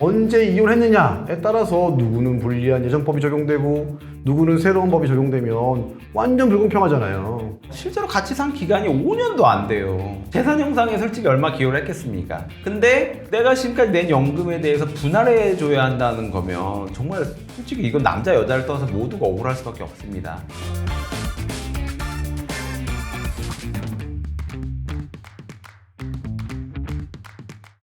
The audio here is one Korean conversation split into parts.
언제 이혼했느냐에 따라서 누구는 불리한 예정법이 적용되고 누구는 새로운 법이 적용되면 완전 불공평하잖아요. 실제로 같이 산 기간이 5년도 안 돼요. 재산 형성에 솔직히 얼마 기여를 했겠습니까? 근데 내가 지금까지 낸 연금에 대해서 분할해 줘야 한다는 거면 정말 솔직히 이건 남자 여자를 떠나서 모두가 억울할 수밖에 없습니다.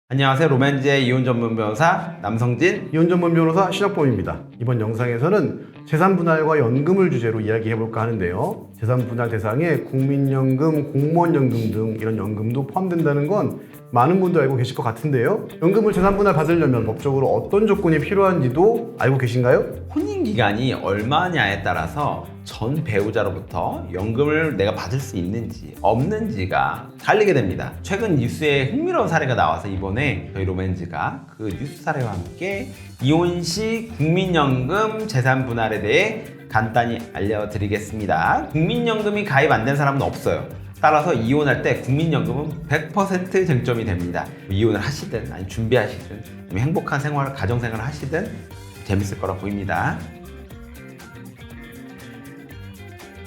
안녕하세요. 로맨지의 이혼 전문 변호사 남성진. 이혼 전문 변호사 신혁범입니다. 이번 영상에서는 재산 분할과 연금을 주제로 이야기해볼까 하는데요. 재산 분할 대상에 국민연금, 공무원연금 등 이런 연금도 포함된다는 건 많은 분들 알고 계실 것 같은데요. 연금을 재산 분할 받으려면 법적으로 어떤 조건이 필요한지도 알고 계신가요? 혼인 기간이 얼마냐에 따라서 전 배우자로부터 연금을 내가 받을 수 있는지 없는지가 달리게 됩니다. 최근 뉴스에 흥미로운 사례가 나와서 이번에 저희 로맨즈가 그 뉴스 사례와 함께 이혼 시 국민연금 재산 분할에 대해 간단히 알려드리겠습니다. 국민연금이 가입 안 된 사람은 없어요. 따라서 이혼할 때 국민연금은 100% 쟁점이 됩니다. 이혼을 하시든 아니면 준비하시든 아니면 행복한 생활, 가정생활을 하시든 재밌을 거라 보입니다.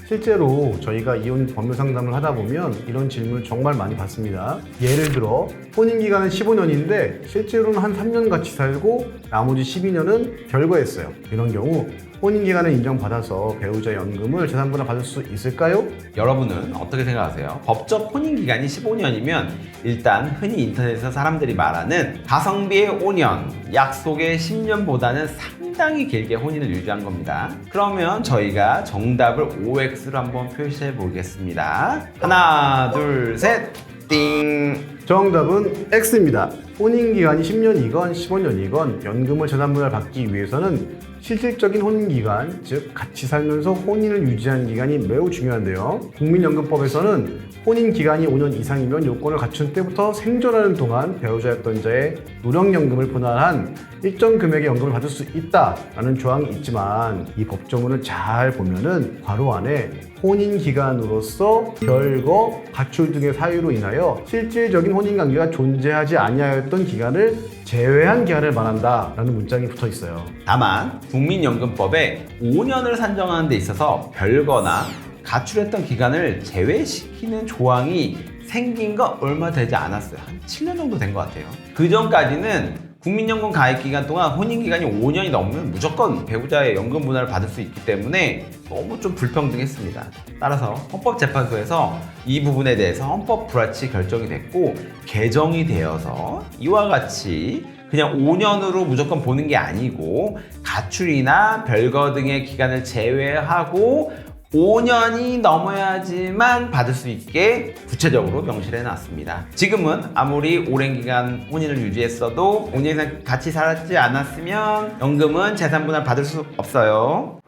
실제로 저희가 이혼 법률 상담을 하다 보면 이런 질문을 정말 많이 받습니다. 예를 들어 혼인 기간은 15년인데 실제로는 한 3년 같이 살고 나머지 12년은 별거했어요. 이런 경우 혼인 기간을 인정받아서 배우자 연금을 재산 분할 받을 수 있을까요? 여러분은 어떻게 생각하세요? 법적 혼인 기간이 15년이면 일단 흔히 인터넷에서 사람들이 말하는 가성비의 5년, 약속의 10년보다는 상당히 길게 혼인을 유지한 겁니다. 그러면 저희가 정답을 OX로 한번 표시해 보겠습니다. 하나, 둘, 셋, 띵! 정답은 X입니다. 혼인 기간이 10년이건 15년이건 연금을 재산 분할 받기 위해서는 실질적인 혼인 기간, 즉 같이 살면서 혼인을 유지한 기간이 매우 중요한데요. 국민연금법에서는 혼인 기간이 5년 이상이면 요건을 갖춘 때부터 생존하는 동안 배우자였던 자의 노령연금을 분할한 일정 금액의 연금을 받을 수 있다라는 조항이 있지만 이 법조문을 잘 보면은 괄호 안에 혼인 기간으로서 별거, 가출 등의 사유로 인하여 실질적인 혼인 관계가 존재하지 아니하였던 기간을 제외한 기한을 말한다라는 문장이 붙어 있어요. 다만 국민연금법에 5년을 산정하는 데 있어서 별거나 가출했던 기간을 제외시키는 조항이 생긴 거 얼마 되지 않았어요. 한 7년 정도 된 것 같아요. 그 전까지는 국민연금 가입 기간 동안 혼인 기간이 5년이 넘으면 무조건 배우자의 연금 분할을 받을 수 있기 때문에 너무 좀 불평등했습니다. 따라서 헌법재판소에서 이 부분에 대해서 헌법 불합치 결정이 됐고 개정이 되어서 이와 같이 그냥 5년으로 무조건 보는 게 아니고 가출이나 별거 등의 기간을 제외하고 5년이 넘어야지만 받을 수 있게 구체적으로 명시를 해놨습니다. 지금은 아무리 오랜 기간 혼인을 유지했어도 5년 이상 같이 살지 않았으면 연금은 재산 분할 받을 수 없어요.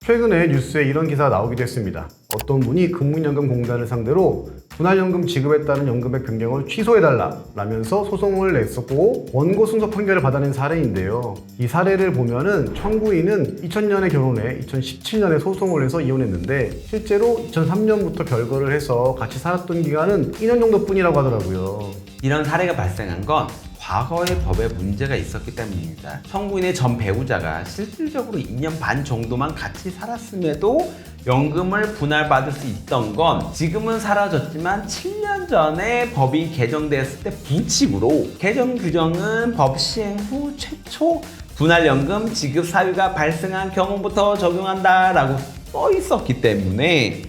최근에 뉴스에 이런 기사가 나오기도 했습니다. 어떤 분이 국민연금공단을 상대로 분할연금 지급에 따른 연금액 변경을 취소해달라 라면서 소송을 냈었고 원고 승소 판결을 받아낸 사례인데요. 이 사례를 보면은 청구인은 2000년에 결혼해 2017년에 소송을 해서 이혼했는데 실제로 2003년부터 별거를 해서 같이 살았던 기간은 2년 정도 뿐이라고 하더라고요. 이런 사례가 발생한 건 과거의 법에 문제가 있었기 때문입니다. 청구인의 전 배우자가 실질적으로 2년 반 정도만 같이 살았음에도 연금을 분할받을 수 있던 건 지금은 사라졌지만 7년 전에 법이 개정되었을 때 부칙으로 개정 규정은 법 시행 후 최초 분할연금 지급 사유가 발생한 경우부터 적용한다라고 써 있었기 때문에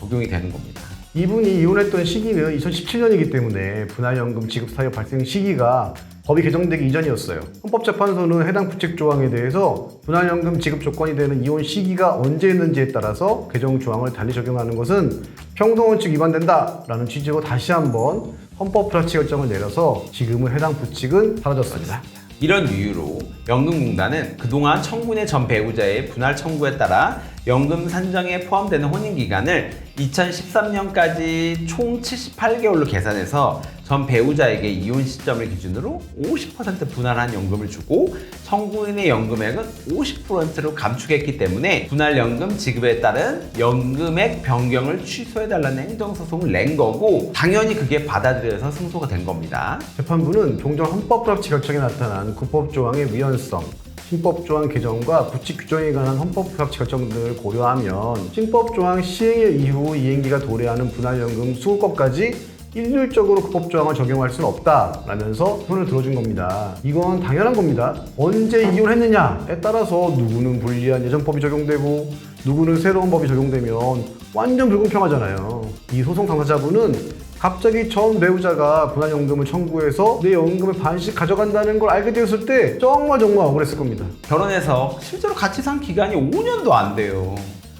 적용이 되는 겁니다. 이분이 이혼했던 시기는 2017년이기 때문에 분할연금 지급 사유 발생 시기가 법이 개정되기 이전이었어요. 헌법재판소는 해당 부칙 조항에 대해서 분할연금 지급 조건이 되는 이혼 시기가 언제였는지에 따라서 개정 조항을 달리 적용하는 것은 평등원칙 위반된다라는 취지로 다시 한번 헌법 불합치 결정을 내려서 지금은 해당 부칙은 사라졌습니다. 이런 이유로 연금공단은 그동안 청구인의 전 배우자의 분할 청구에 따라 연금 산정에 포함되는 혼인기간을 2013년까지 총 78개월로 계산해서 전 배우자에게 이혼 시점을 기준으로 50% 분할한 연금을 주고 청구인의 연금액은 50%로 감축했기 때문에 분할연금 지급에 따른 연금액 변경을 취소해달라는 행정소송을 낸 거고 당연히 그게 받아들여서 승소가 된 겁니다. 재판부는 종전 헌법불합치 결정에 나타난 구법조항의 위헌성, 신법조항 개정과 구칙 규정에 관한 헌법불합치 결정 등을 고려하면 신법조항 시행일 이후 이행기가 도래하는 분할연금 수급법까지 일률적으로 구법조항을 적용할 수는 없다라면서 손을 들어준 겁니다. 이건 당연한 겁니다. 언제 이혼했느냐에 따라서 누구는 불리한 예전법이 적용되고 누구는 새로운 법이 적용되면 완전 불공평하잖아요. 이 소송 당사자분은 갑자기 전 배우자가 분할연금을 청구해서 내 연금을 반씩 가져간다는 걸 알게 되었을 때 정말 억울했을 겁니다. 결혼해서 실제로 같이 산 기간이 5년도 안 돼요.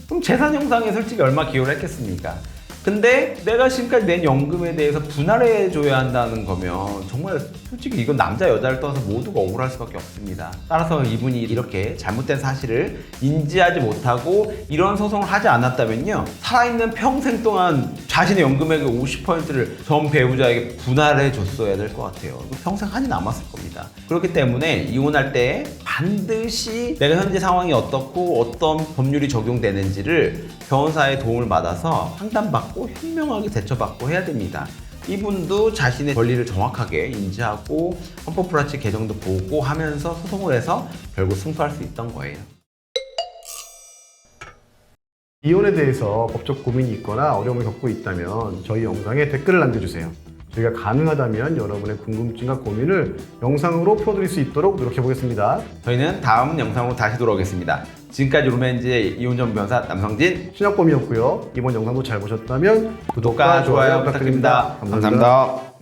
그럼 재산 형성에 솔직히 얼마 기여를 했겠습니까? 근데 내가 지금까지 낸 연금에 대해서 분할해줘야 한다는 거면 정말 솔직히 이건 남자 여자를 떠나서 모두가 억울할 수밖에 없습니다. 따라서 이분이 이렇게 잘못된 사실을 인지하지 못하고 이런 소송을 하지 않았다면요, 살아있는 평생 동안 자신의 연금액의 50%를 전 배우자에게 분할해 줬어야 될 것 같아요. 평생 한이 남았을 겁니다. 그렇기 때문에 이혼할 때 반드시 내가 현재 상황이 어떻고 어떤 법률이 적용되는지를 변호사의 도움을 받아서 상담받고 현명하게 대처받고 해야 됩니다. 이분도 자신의 권리를 정확하게 인지하고 헌법불합치 개정도 보고 하면서 소송을 해서 결국 승소할 수 있던 거예요. 이혼에 대해서 법적 고민이 있거나 어려움을 겪고 있다면 저희 영상에 댓글을 남겨주세요. 저희가 가능하다면 여러분의 궁금증과 고민을 영상으로 풀어드릴 수 있도록 노력해보겠습니다. 저희는 다음 영상으로 다시 돌아오겠습니다. 지금까지 루멘즈의 이혼 전문 변호사 남성진, 신혁범이었고요. 이번 영상도 잘 보셨다면 구독과 좋아요 부탁드립니다. 감사합니다.